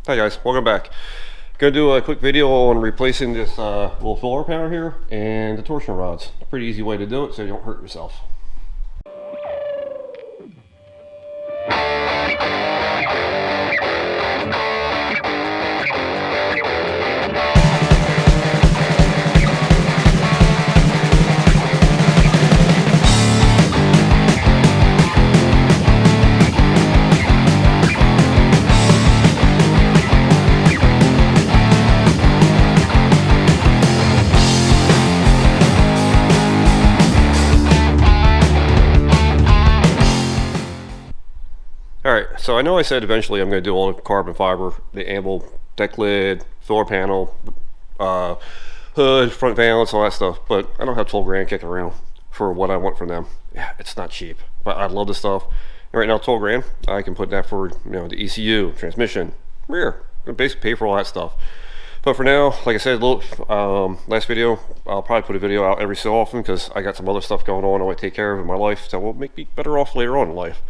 Hi guys, welcome back. Gonna do a quick video on replacing this little filler panel here and the torsion rods. Pretty easy way to do it so you don't hurt yourself. Alright, so I know I said eventually I'm going to do all the carbon fiber, the anvil, deck lid, filler panel, hood, front valance, all that stuff, but I don't have 12 grand kicking around for what I want from them. Yeah, it's not cheap, but I love this stuff. And right now 12 grand, I can put that for the ECU, transmission, rear, basically pay for all that stuff. But for now, like I said, last video, I'll probably put a video out every so often because I got some other stuff going on I want to take care of in my life that will make me better off later on in life.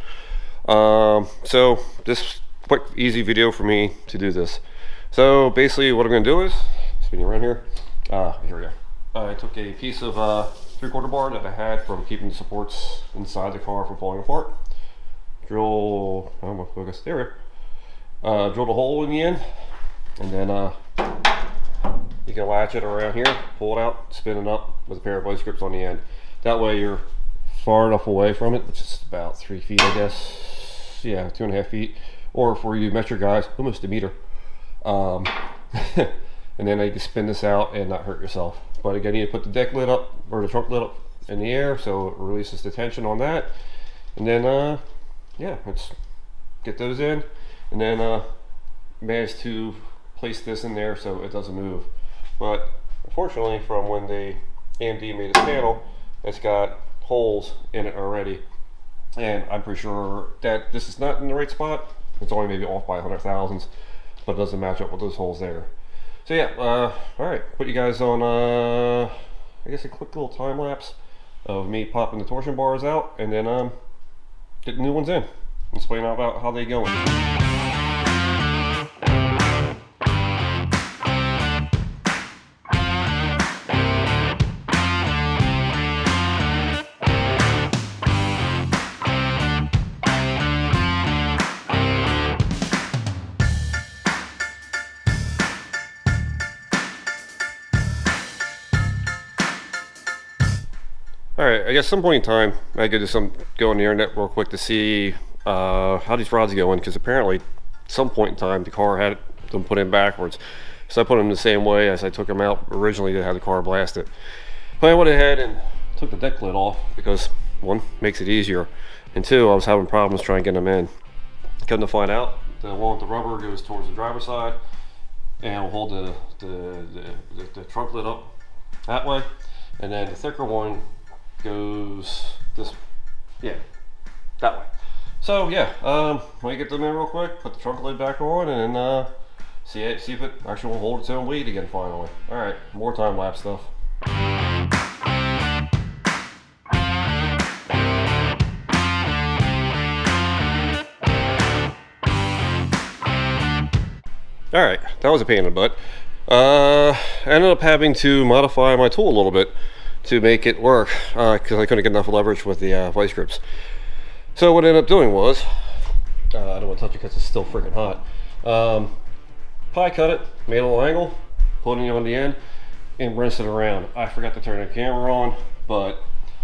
So this quick easy video for me to do this. So basically what I'm going to do is spinning around here. Here we go. I took a piece of 3/4 bar that I had from keeping the supports inside the car from falling apart. Drill, I'm gonna focus, there we go. Drilled a hole in the end, and then you can latch it around here, pull it out, spin it up with a pair of vice grips on the end. That way you're far enough away from it, which is about 3 feet, I guess. Yeah, 2.5 feet, or for you metro guys, almost a meter. And then you can spin this out and not hurt yourself. But again, you need to put the deck lid up, or the trunk lid up in the air so it releases the tension on that. And then yeah, let's get those in, and then manage to place this in there so it doesn't move. But unfortunately, from when the AMD made this panel, it's got holes in it already, and I'm pretty sure that this is not in the right spot. It's only maybe off by 100,000ths, but it doesn't match up with those holes there. So yeah, all right, put you guys on I guess a quick little time lapse of me popping the torsion bars out and then getting new ones in and explain about how they go. Alright, I guess some point in time I could just go on the internet real quick to see how these rods go in, because apparently some point in time the car had them put in backwards. So I put them the same way as I took them out originally to have the car blasted. But I went ahead and took the deck lid off because one, makes it easier, and two, I was having problems trying to get them in. Come to find out, the one with the rubber goes towards the driver's side and will hold the trunk lid up that way, and then the thicker one goes this, yeah, that way. So yeah, let me get them in real quick, put the trunk lid back on, and then see if it actually will hold its own weight again finally. Alright, more time lapse stuff. Alright, that was a pain in the butt. I ended up having to modify my tool a little bit to make it work because I couldn't get enough leverage with the vice grips. So what I ended up doing was, I don't want to touch it because it's still freaking hot. Pie cut it, made a little angle, put it on the end, and rinsed it around. I forgot to turn the camera on, but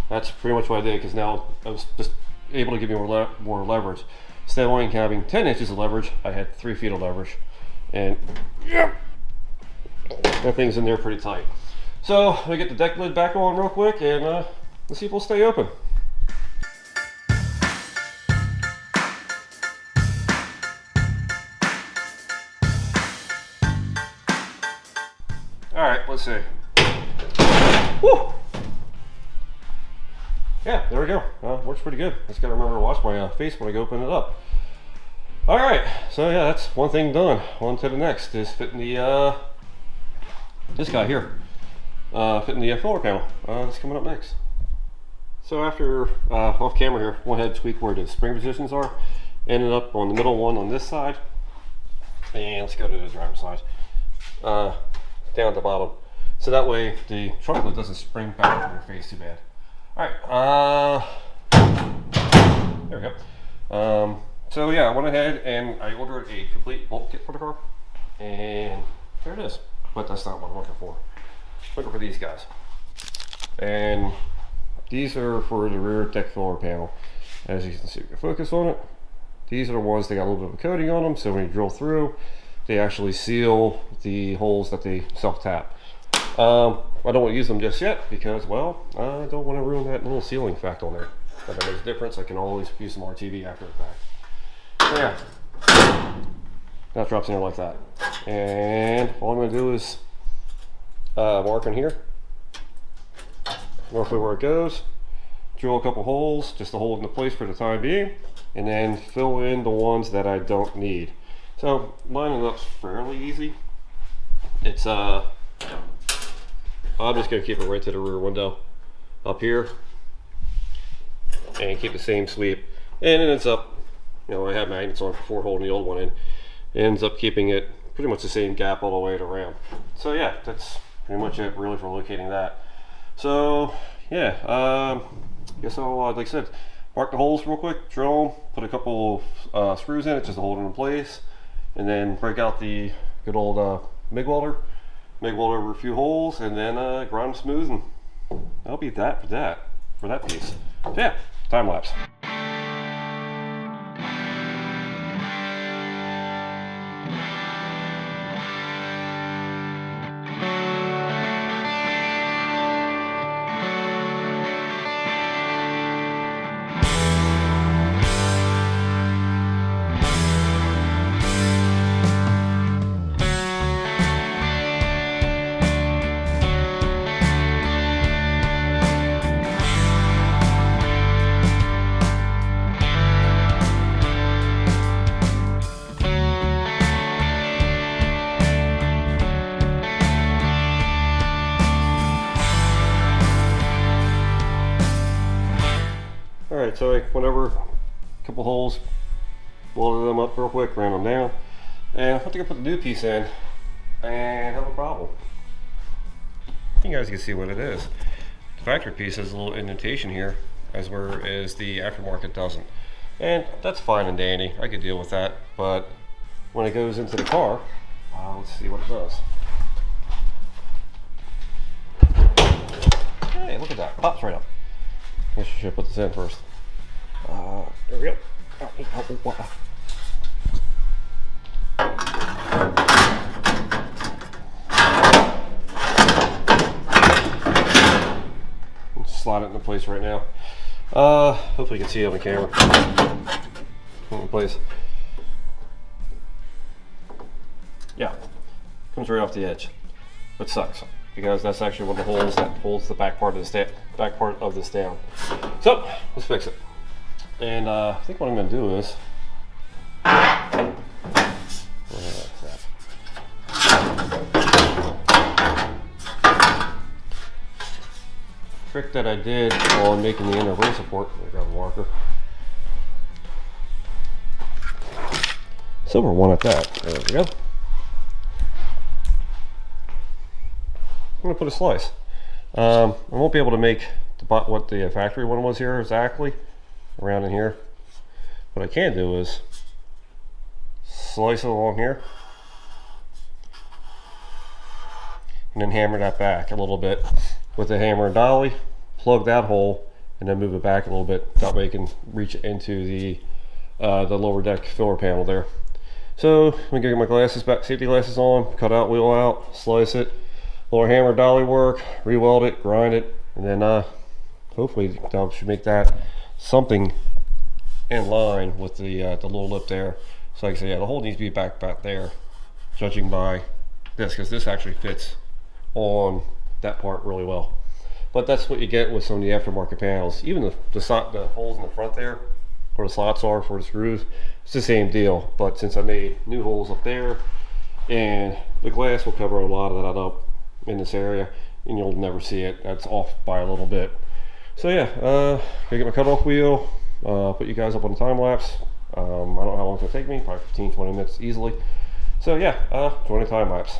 that's pretty much what I did, because now I was just able to give you more leverage. Instead of only having 10 inches of leverage, I had 3 feet of leverage. And yeah, that thing's in there pretty tight. So let me get the deck lid back on real quick, and let's see if we'll stay open. All right, let's see. Woo! Yeah, there we go. Works pretty good. Just gotta remember to wash my face when I go open it up. All right, so yeah, that's one thing done. On to the next is fitting the this guy here. Fitting the filler panel. That's coming up next. So after off camera here, one head tweak where the spring positions are. Ended up on the middle one on this side, And let's go to the driver's side. Down at the bottom. So that way the trunk lid doesn't spring back into your face too bad. Alright, there we go. So yeah, I went ahead and I ordered a complete bolt kit for the car. And there it is. But that's not what I'm looking for. I'm looking for these guys. And these are for the rear deck filler panel. As you can see, focus on it. These are the ones that got a little bit of a coating on them, so when you drill through, they actually seal the holes that they self-tap. I don't want to use them just yet because, well, I don't want to ruin that little sealing fact on there. If that makes a difference, I can always use some RTV after the fact. So yeah, that drops in there like that. And all I'm going to do is mark in here, roughly where it goes, drill a couple holes just to hold it into place for the time being, and then fill in the ones that I don't need. So lining it up's fairly easy. It's I'm just gonna keep it right to the rear window up here and keep the same sweep, and it ends up, you know, I have magnets on before holding the old one in. It ends up keeping it pretty much the same gap all the way around. So yeah, that's pretty much it really for locating that. So yeah, guess I'll, like I said, mark the holes real quick, drill them, put a couple screws in it just to hold it in place, and then break out the good old MIG welder over a few holes, and then grind them smooth, and that'll be that for that piece. So yeah, time lapse. Alright, so I went over a couple holes, welded them up real quick, ran them down, and I think I put the new piece in and have a problem. You guys can see what it is. The factory piece has a little indentation here, whereas the aftermarket doesn't. And that's fine and dandy, I could deal with that, but when it goes into the car, let's see what it does. Hey, look at that, pops right up. I guess you should put this in first. There we go. Slide it into place right now. Hopefully you can see it on the camera. In place. Yeah, comes right off the edge, which sucks because that's actually one of the holes that holds the back part of this down. So let's fix it. And I think what I'm going to do is trick that I did on making the inner wheel support. Let me grab a marker. Silver one at that. There we go. I'm going to put a slice. I won't be able to make what the factory one was here exactly around in here. What I can do is slice it along here and then hammer that back a little bit with the hammer and dolly, plug that hole, and then move it back a little bit without making reach into the lower deck filler panel there. So let me get my glasses back, safety glasses on, cut out, wheel out, slice it, lower hammer dolly work, re-weld it, grind it, and then hopefully that should make that something in line with the little lip there. So like I said, yeah, the hole needs to be back there, judging by this, because this actually fits on that part really well. But that's what you get with some of the aftermarket panels. Even the holes in the front there, where the slots are for the screws, it's the same deal. But since I made new holes up there, and the glass will cover a lot of that up in this area, and you'll never see it. That's off by a little bit. So yeah, gonna get my cutoff wheel, put you guys up on a time lapse. I don't know how long it's gonna take me, probably 15-20 minutes easily. So yeah, join the time lapse.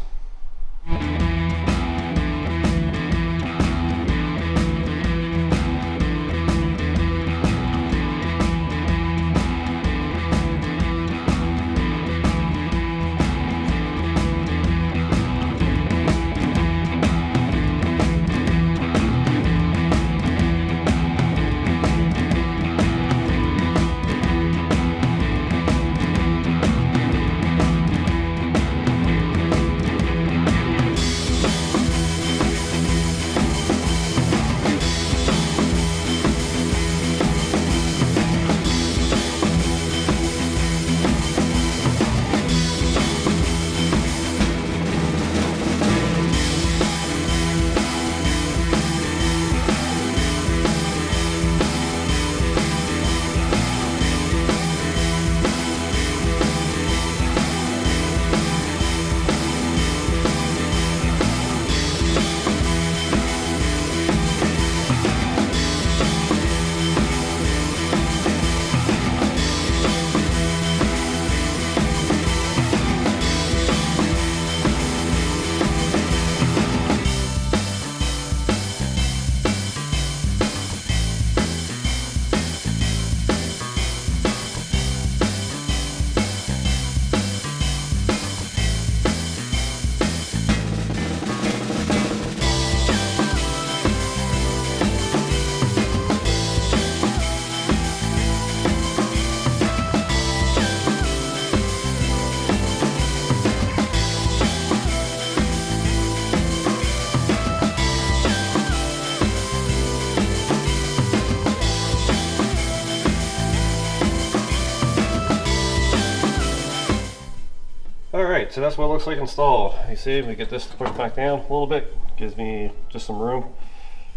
Alright, so that's what it looks like installed. You see, we get this pushed back down a little bit, gives me just some room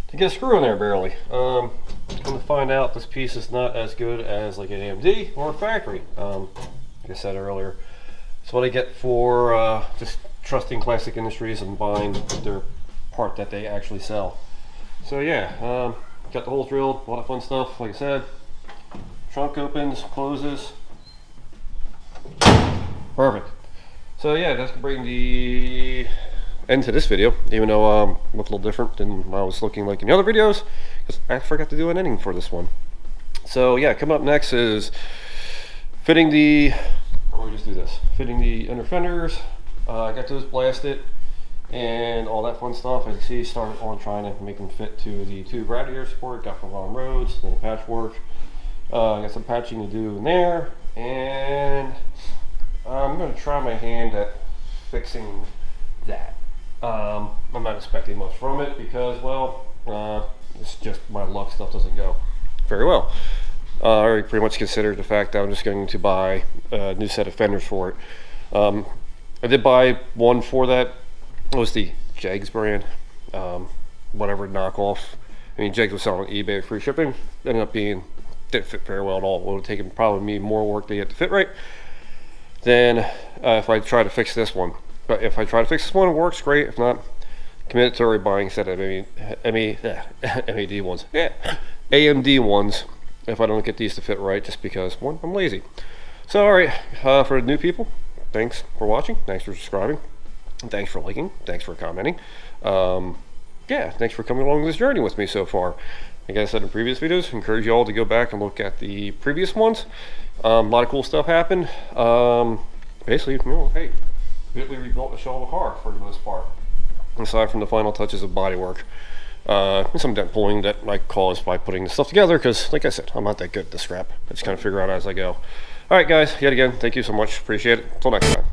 to get a screw in there barely. Come to find out, this piece is not as good as like an AMD or a factory. Like I said earlier, it's what I get for just trusting Classic Industries and buying their part that they actually sell. So yeah, got the holes drilled, a lot of fun stuff. Like I said, trunk opens, closes. Perfect. So yeah, that's gonna bring the end to this video, even though look a little different than what I was looking like in the other videos, because I forgot to do an ending for this one. So yeah, coming up next is fitting the, or we just do this, fitting the inner fenders. I got those blasted and all that fun stuff. As you see, started on trying to make them fit to the tube radiator support, got from on roads, little patchwork. Got some patching to do in there, and I'm going to try my hand at fixing that. I'm not expecting much from it because, well, it's just my luck, stuff doesn't go very well. I already pretty much considered the fact that I'm just going to buy a new set of fenders for it. I did buy one for that. It was the Jegs brand, whatever knockoff. I mean, Jegs was selling on eBay free shipping. Ended up being, didn't fit very well at all. It would have taken probably me more work to get it to fit right than if I try to fix this one. But if I try to fix this one, it works great. If not, committed to already buying a set of MAD ones. Yeah, AMD ones. If I don't get these to fit right, just because one, I'm lazy. So all right, for the new people, thanks for watching. Thanks for subscribing. Thanks for liking. Thanks for commenting. Yeah, thanks for coming along this journey with me so far. Like I said in previous videos, encourage you all to go back and look at the previous ones. A lot of cool stuff happened. Basically, you know, hey, we rebuilt the shell of a car for the most part, aside from the final touches of bodywork. And some dent pulling that I caused by putting the stuff together, because like I said, I'm not that good at the scrap. I just kind of figure out as I go. All right, guys, yet again, thank you so much. Appreciate it. Until next time.